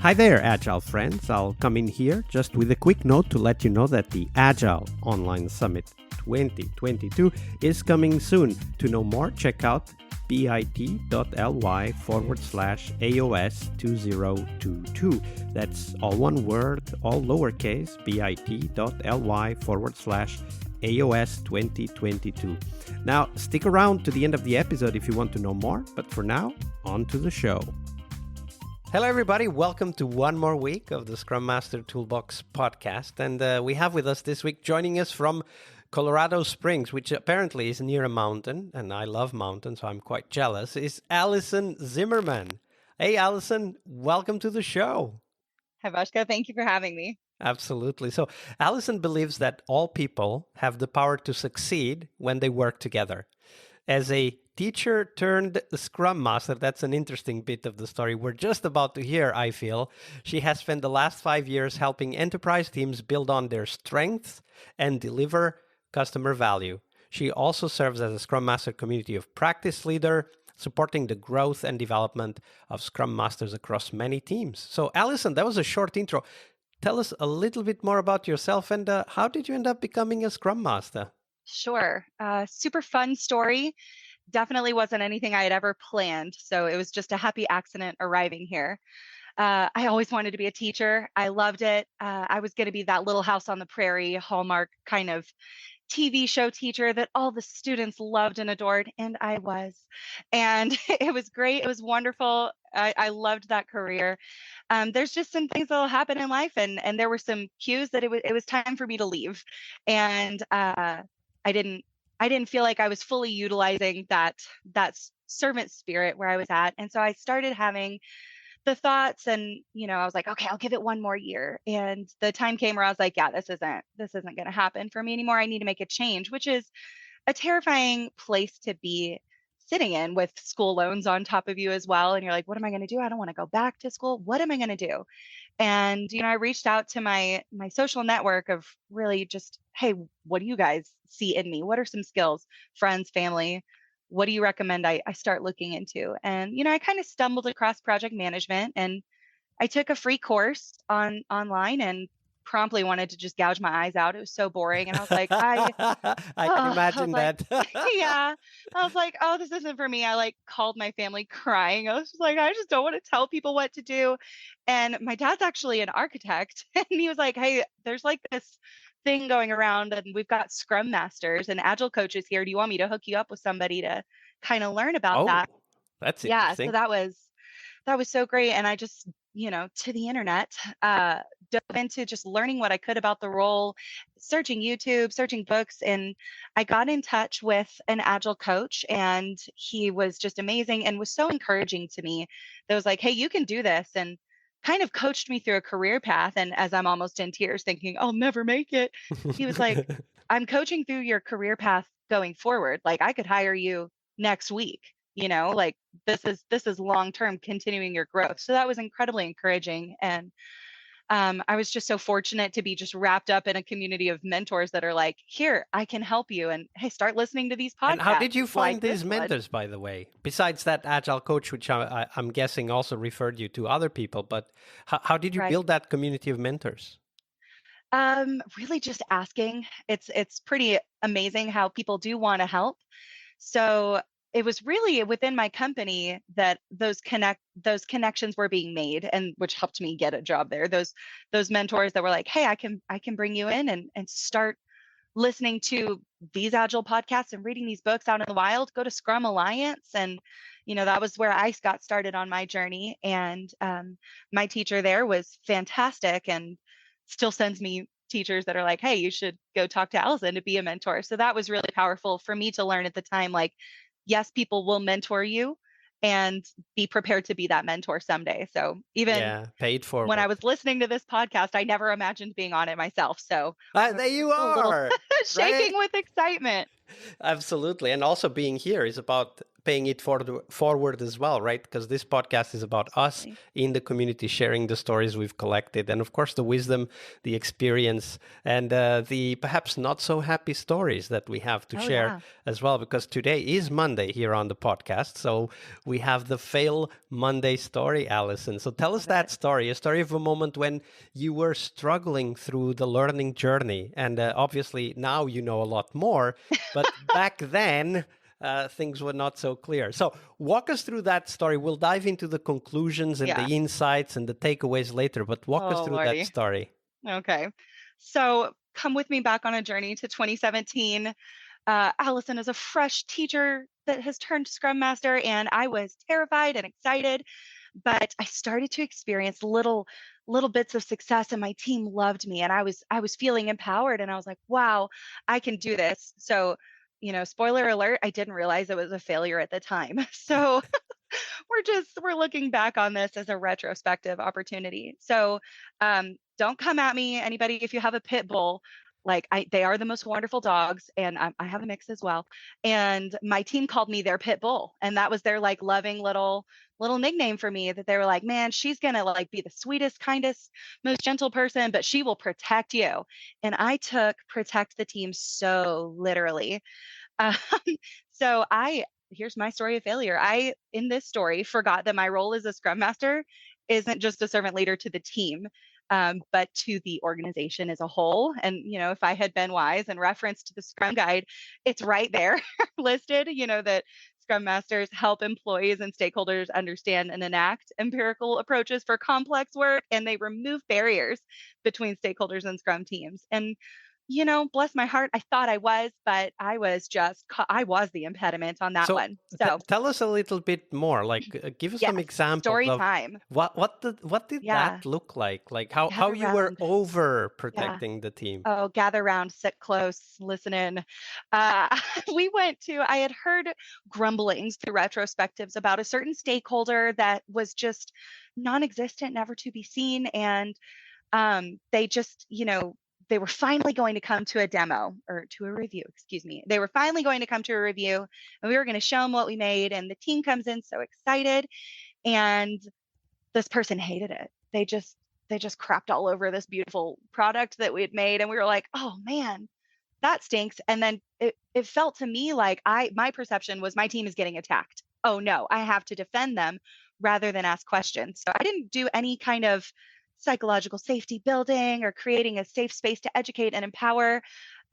Hi there, Agile friends. I'll come in here just with a quick note to let you know that the Agile Online Summit 2022 is coming soon. To know more, check out bit.ly/AOS2022. That's all one word, all lowercase, bit.ly/AOS2022. Now, stick around to the end of the episode if you want to know more, but for now, on to the show. Hello, everybody. Welcome to one more week of the Scrum Master Toolbox podcast. And we have with us this week, joining us from Colorado Springs, which apparently is near a mountain. And I love mountains, so I'm quite jealous, is Allison Zimmerman. Hey, Allison, welcome to the show. Hi, Vashka. Thank you for having me. Absolutely. So Allison believes that all people have the power to succeed when they work together. As a teacher-turned-scrum master, that's an interesting bit of the story we're just about to hear, I feel. She has spent the last 5 years helping enterprise teams build on their strengths and deliver customer value. She also serves as a Scrum Master community of practice leader, supporting the growth and development of Scrum Masters across many teams. So, Allison, that was a short intro. Tell us a little bit more about yourself and how did you end up becoming a Scrum Master? Sure. Super fun story. Definitely wasn't anything I had ever planned. So it was just a happy accident arriving here. I always wanted to be a teacher. I loved it. I was going to be that Little House on the Prairie Hallmark kind of TV show teacher that all the students loved and adored, and I was. And it was great. It was wonderful. I loved that career. There's just some things that'll happen in life, and there were some cues that it was time for me to leave, and I didn't feel like I was fully utilizing that servant spirit where I was at, and so I started having the thoughts, and I was like, okay, I'll give it one more year. And the time came where I was like, yeah, this isn't going to happen for me anymore. I need to make a change, which is a terrifying place to be sitting in with school loans on top of you as well. And you're like, what am I going to do? I don't want to go back to school. What am I going to do? And I reached out to my social network of really just, hey, what do you guys see in me? What are some skills, friends, family? What do you recommend I start looking into? And I kind of stumbled across project management, and I took a free course online and promptly wanted to just gouge my eyes out. It was so boring, and I was like, I can imagine that. yeah. I was like, oh, this isn't for me. I called my family crying. I was just like, I just don't want to tell people what to do. And my dad's actually an architect, and he was like, hey, there's this thing going around, and we've got Scrum Masters and Agile coaches here. Do you want me to hook you up with somebody to kind of learn about that? That's Yeah, interesting. so that was so great. And I just, to the internet, dove into just learning what I could about the role, searching YouTube, searching books, and I got in touch with an Agile coach, and he was just amazing and was so encouraging to me. That was like, hey, you can do this, and kind of coached me through a career path. And as I'm almost in tears thinking, I'll never make it, he was like, I'm coaching through your career path going forward. Like, I could hire you next week, this is long term continuing your growth. So that was incredibly encouraging. And I was just so fortunate to be just wrapped up in a community of mentors that are like, here, I can help you. And hey, start listening to these podcasts. And how did you find like these mentors, by the way? Besides that Agile coach, which I'm guessing also referred you to other people, but how did you build that community of mentors? Really just asking. It's pretty amazing how people do want to help. So it was really within my company that those connections were being made, and which helped me get a job there. Those mentors that were like, hey, I can bring you in and start listening to these Agile podcasts and reading these books out in the wild. Go to Scrum Alliance. And that was where I got started on my journey. And my teacher there was fantastic, and still sends me teachers that are like, hey, you should go talk to Allison to be a mentor. So that was really powerful for me to learn at the time. Like, yes, people will mentor you, and be prepared to be that mentor someday. So even paid for when I was listening to this podcast, I never imagined being on it myself. So there you are, shaking with excitement. Absolutely. And also being here is about paying it forward as well, right? Because this podcast is about us Absolutely. in the community sharing the stories we've collected, and of course the wisdom, the experience, and the perhaps not so happy stories that we have to Oh, share yeah. as well. Because today is Monday here on the podcast, so we have the Fail Monday story, Allison. So tell us Love that it. story, a story of a moment when you were struggling through the learning journey, and obviously now you know a lot more, but back then things were not so clear. So walk us through that story. We'll dive into the conclusions and Yeah. the insights and the takeaways later, but walk us Oh, through that Lordy. story. Okay. So come with me back on a journey to 2017. Allison is a fresh teacher that has turned Scrum Master, and I was terrified and excited, but I started to experience little bits of success, and my team loved me, and I was feeling empowered, and I was like, wow, I can do this. So, spoiler alert, I didn't realize it was a failure at the time. So we're looking back on this as a retrospective opportunity. So don't come at me, anybody, if you have a pit bull. Like they are the most wonderful dogs, and I have a mix as well. And my team called me their pit bull, and that was their like loving little nickname for me. That they were like, man, she's gonna like be the sweetest, kindest, most gentle person, but she will protect you. And I took protect the team so literally. Um, so here's my story of failure. I, in this story, forgot that my role as a Scrum Master isn't just a servant leader to the team, but to the organization as a whole. And, if I had been wise and referenced the Scrum Guide, it's right there listed, that Scrum Masters help employees and stakeholders understand and enact empirical approaches for complex work, and they remove barriers between stakeholders and Scrum teams. And bless my heart, I thought I was, but I was the impediment on that So one. So, tell us a little bit more. Like, give us some yes, examples story of time. what did Yeah, that look like? Like how gather you were round. over Yeah. protecting the team. Oh, gather round, sit close, listen in. I had heard grumblings through retrospectives about a certain stakeholder that was just non existent, never to be seen. And they just, they were finally going to come to a demo or to a review, excuse me. They were finally going to come to a review, and we were going to show them what we made. And the team comes in so excited, and this person hated it. They just crapped all over this beautiful product that we had made. And we were like, oh man, that stinks. And then it felt to me like my perception was my team is getting attacked. Oh no, I have to defend them rather than ask questions. So I didn't do any kind of psychological safety building or creating a safe space to educate and empower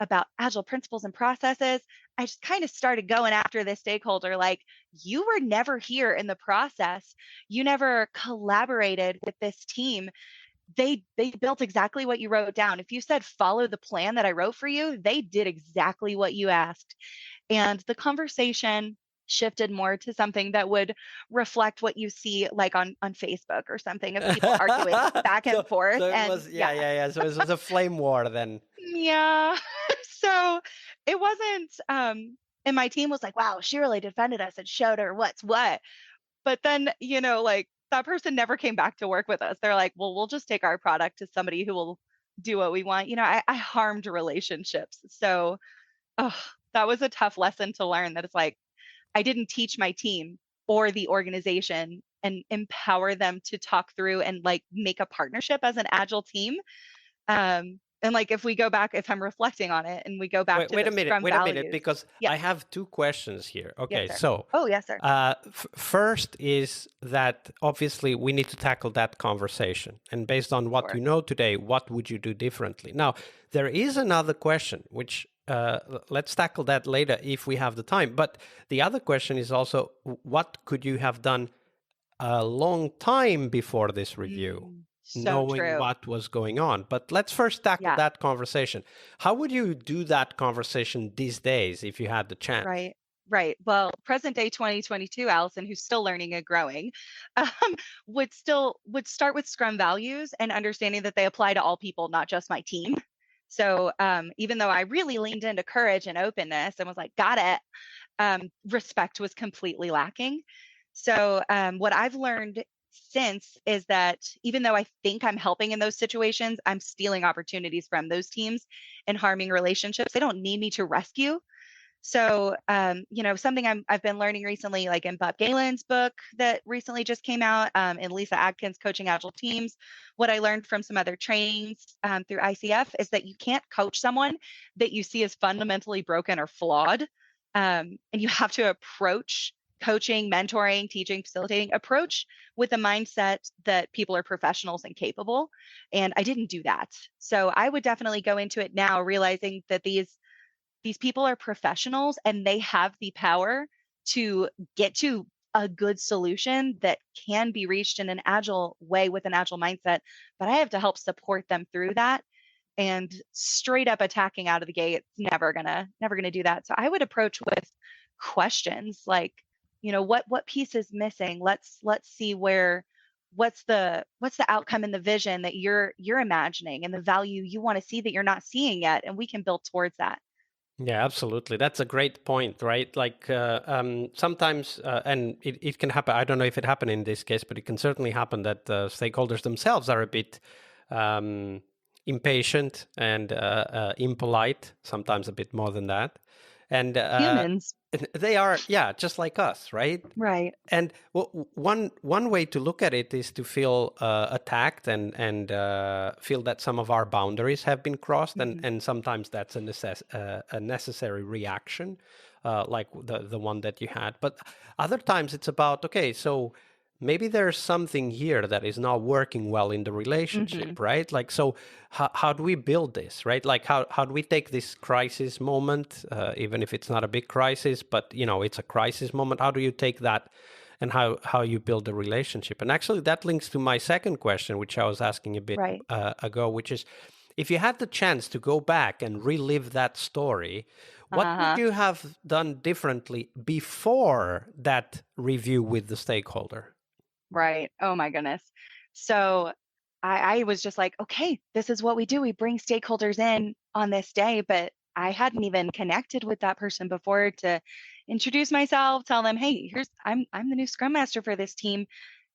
about agile principles and processes. I just kind of started going after this stakeholder like, you were never here in the process. You never collaborated with this team. They built exactly what you wrote down. If you said follow the plan that I wrote for you, they did exactly what you asked. And the conversation shifted more to something that would reflect what you see like on Facebook or something, of people arguing back and forth. So it And was yeah, yeah. So it was a flame war then. yeah. So it wasn't and my team was like, wow, she really defended us and showed her what's what. But then, like that person never came back to work with us. They're like, well, we'll just take our product to somebody who will do what we want. I harmed relationships. So, oh, that was a tough lesson to learn, that it's like I didn't teach my team or the organization and empower them to talk through and like make a partnership as an agile team. And like if I'm reflecting on it and we go back Wait, to the Scrum wait a minute, values. because Yes. I have two questions here. Yes, Okay, sir. so Oh, yes, sir. first is that obviously we need to tackle that conversation. And based on what you Sure. know today, what would you do differently? Now, there is another question, which let's tackle that later if we have the time. But the other question is also, what could you have done a long time before this review, So knowing true. what was going on? But let's first tackle Yeah. that conversation. How would you do that conversation these days if you had the chance? Right. Right. Well, present day 2022, Allison, who's still learning and growing, um, would start with Scrum values and understanding that they apply to all people, not just my team. So even though I really leaned into courage and openness and was like, got it, respect was completely lacking. So what I've learned since is that even though I think I'm helping in those situations, I'm stealing opportunities from those teams and harming relationships. They don't need me to rescue. So, something I've been learning recently, like in Bob Galen's book that recently just came out, and Lisa Adkins coaching agile teams, what I learned from some other trainings through ICF is that you can't coach someone that you see as fundamentally broken or flawed. And you have to approach coaching, mentoring, teaching, facilitating, approach with a mindset that people are professionals and capable. And I didn't do that. So I would definitely go into it now realizing that these people are professionals and they have the power to get to a good solution that can be reached in an agile way with an agile mindset, but I have to help support them through that. And straight up attacking out of the gate, it's never gonna do that. So I would approach with questions like, what piece is missing? Let's see what's the outcome and the vision that you're imagining and the value you want to see that you're not seeing yet, and we can build towards that. Yeah, absolutely. That's a great point, right? Like sometimes, and it can happen. I don't know if it happened in this case, but it can certainly happen that stakeholders themselves are a bit impatient and impolite, sometimes a bit more than that. And Humans. they are, yeah, just like us, right? Right. And one way to look at it is to feel attacked and feel that some of our boundaries have been crossed, and sometimes that's a necessary reaction, like the one that you had. But other times it's about, okay, so maybe there's something here that is not working well in the relationship, right? Like, so how do we build this, right? Like, how do we take this crisis moment, even if it's not a big crisis, but, it's a crisis moment. How do you take that and how you build a relationship? And actually, that links to my second question, which I was asking a bit Right. ago, which is, if you had the chance to go back and relive that story, what would you have done differently before that review with the stakeholder? Right. Oh my goodness. So I was just like, okay, this is what we do. We bring stakeholders in on this day, but I hadn't even connected with that person before to introduce myself, tell them, hey, I'm the new Scrum Master for this team.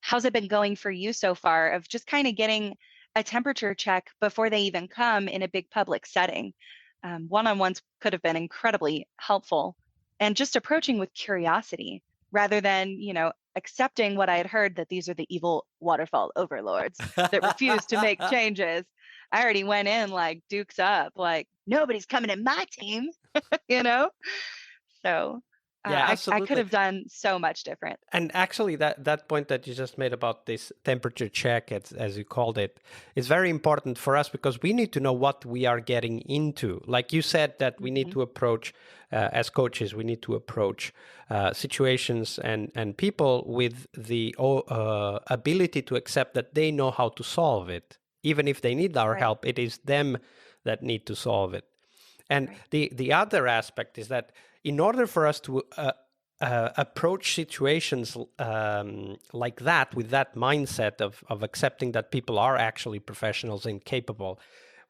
How's it been going for you so far? Of just kind of getting a temperature check before they even come in a big public setting. One-on-ones could have been incredibly helpful, and just approaching with curiosity rather than, accepting what I had heard, that these are the evil waterfall overlords that refuse to make changes. I already went in like dukes up, like nobody's coming in my team, you know? So Yeah, I could absolutely. have done so much different. And actually, that point that you just made about this temperature check, as you called it, is very important for us because we need to know what we are getting into. Like you said, that we need to approach, as coaches, we need to approach situations and people with the ability to accept that they know how to solve it. Even if they need our Right. help, it is them that need to solve it. And Right. the other aspect is that in order for us to approach situations like that with that mindset of accepting that people are actually professionals and capable,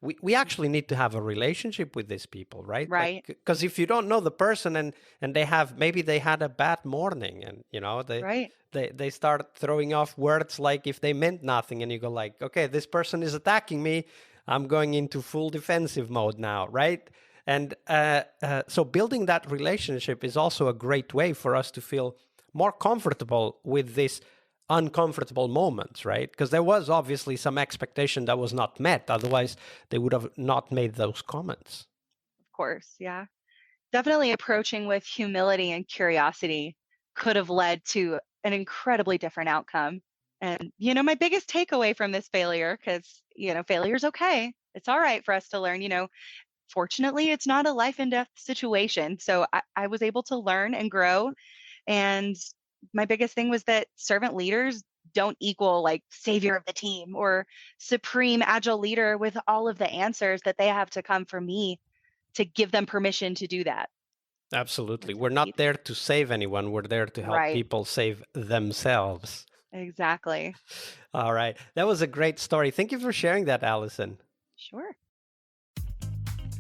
we actually need to have a relationship with these people, right? Right. Because if you don't know the person and maybe they had a bad morning and Right. they start throwing off words like if they meant nothing, and you go like, okay, this person is attacking me, I'm going into full defensive mode now, right? And so building that relationship is also a great way for us to feel more comfortable with these uncomfortable moments, right? Because there was obviously some expectation that was not met. Otherwise, they would have not made those comments. Of course. Yeah. Definitely approaching with humility and curiosity could have led to an incredibly different outcome. And, my biggest takeaway from this failure, because, failure's okay. It's all right for us to learn, fortunately, it's not a life and death situation. So I was able to learn and grow. And my biggest thing was that servant leaders don't equal like savior of the team or supreme agile leader with all of the answers, that they have to come for me to give them permission to do that. Absolutely. That's We're the piece. not there to save anyone. We're there to help Right. people save themselves. Exactly. All right. That was a great story. Thank you for sharing that, Allison. Sure.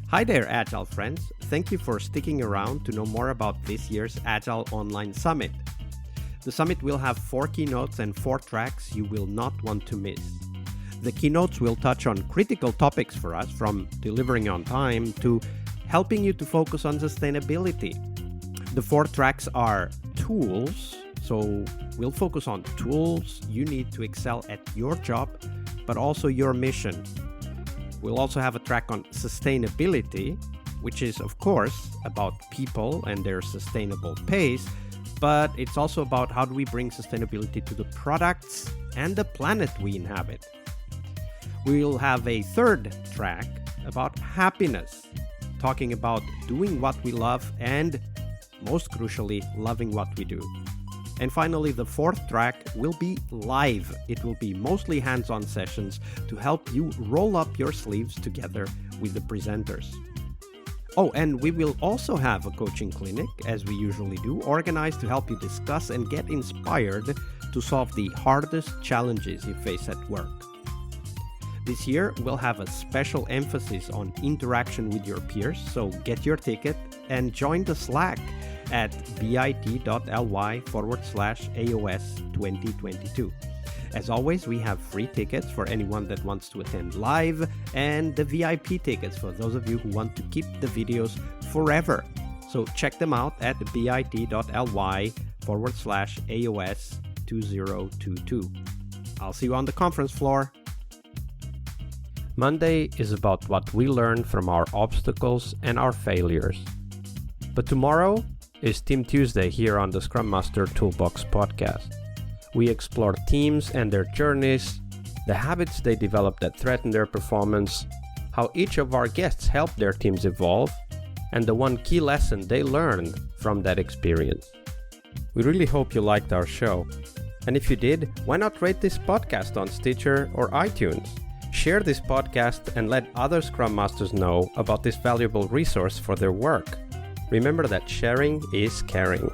Hi there, Agile friends. Thank you for sticking around to know more about this year's Agile Online Summit. The summit will have 4 keynotes and 4 tracks you will not want to miss. The keynotes will touch on critical topics for us, from delivering on time to helping you to focus on sustainability. The 4 tracks are tools. So we'll focus on tools you need to excel at your job, but also your mission. We'll also have a track on sustainability, which is, of course, about people and their sustainable pace, but it's also about how do we bring sustainability to the products and the planet we inhabit. We'll have a 3rd track about happiness, talking about doing what we love and, most crucially, loving what we do. And finally, the 4th track will be live. It will be mostly hands-on sessions to help you roll up your sleeves together with the presenters. Oh, and we will also have a coaching clinic, as we usually do, organized to help you discuss and get inspired to solve the hardest challenges you face at work. This year, we'll have a special emphasis on interaction with your peers, so get your ticket and join the Slack at bit.ly/AOS 2022. As always, we have free tickets for anyone that wants to attend live and the VIP tickets for those of you who want to keep the videos forever. So check them out at bit.ly/AOS 2022. I'll see you on the conference floor. Monday is about what we learn from our obstacles and our failures. But tomorrow is Team Tuesday here on the Scrum Master Toolbox podcast. We explore teams and their journeys, the habits they develop that threaten their performance, how each of our guests help their teams evolve, and the one key lesson they learned from that experience. We really hope you liked our show. And if you did, why not rate this podcast on Stitcher or iTunes? Share this podcast and let other Scrum Masters know about this valuable resource for their work. Remember that sharing is caring.